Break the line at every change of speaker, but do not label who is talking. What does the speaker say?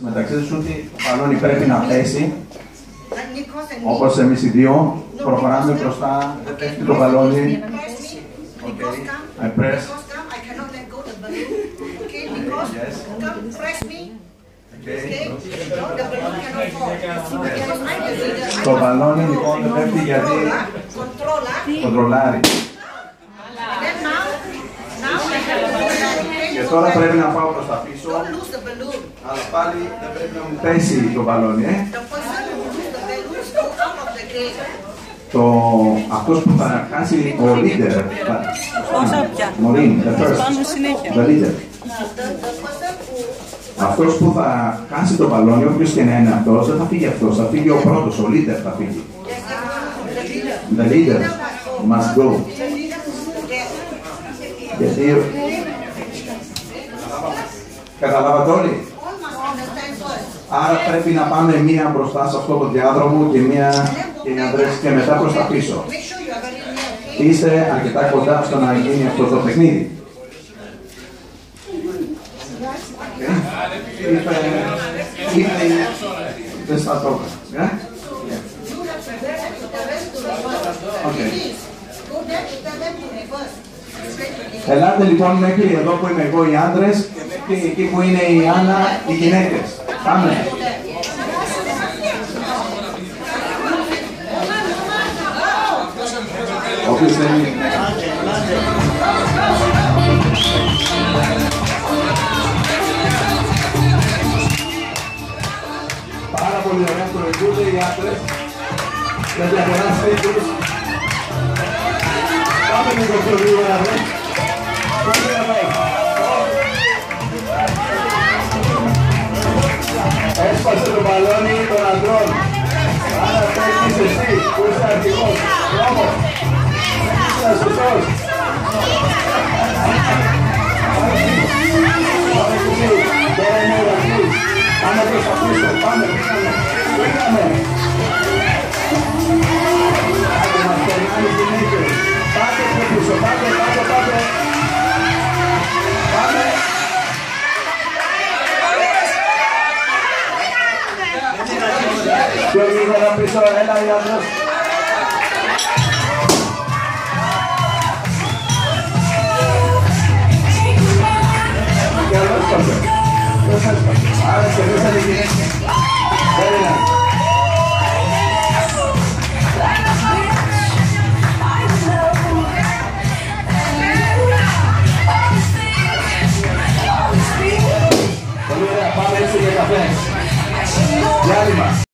Μεταξύ τους ότι το μπαλόνι πρέπει να πέσει, όπως εμείς οι δύο προχωράμε μπροστά, δεν πέφτει το μπαλόνι. I press. Το μπαλόνι λοιπόν δεν πέφτει γιατί κοντρολάρει. Και τώρα πρέπει να πάω προς τα πίσω, αλλά πάλι δεν πρέπει να μου πέσει το μπαλόνι, αυτός που θα χάσει ο leader, Μωρίν, the leader. Αυτός που θα χάσει το μπαλόνι, όποιος και να είναι αυτός, δεν θα φύγει αυτός, θα φύγει ο πρώτος, ο leader θα φύγει. The leader must go. Γιατί καταλάβατε όλοι. Άρα πρέπει να πάμε μία μπροστά σε αυτό το διάδρομο και μία και μετά προς τα πίσω. Είστε αρκετά κοντά στο να γίνει αυτό το παιχνίδι. Δεν στα τόκα. Ελάτε λοιπόν μέχρι εδώ που είμαι εγώ οι άντρες και μέχρι εκεί που είναι η Άννα οι γυναίκες. Πάμε. Όποιος δεν είναι. Πάρα πολύ ωραία που προηγούνται οι άντρες. Για διαφορά τους. Πάμε λίγο πιο γρήγορα, ρε. Έσπασε το μπαλόνι των αντρών. Άρα παίρνεις εσύ που είσαι αρχηγός. Μπράβο. Είσαι σωστός. Πάμε κουμπί. Τώρα είναι ο αρχής. Πάμε προς τα πίσω. Πάμε. Πήγαμε. Άντε μας περνάνε οι γυναίκες. Πάτε πιο πίσω. Πάτε. Πάμε. Πιο γρήγορα πίσω, έλα οι άντρες. Και άλλο έσπασε. Άρα και μέσα είναι γυναίκες. Very nice. Πολύ ωραία, πάμε έτσι για καφέ. Διάλειμμα.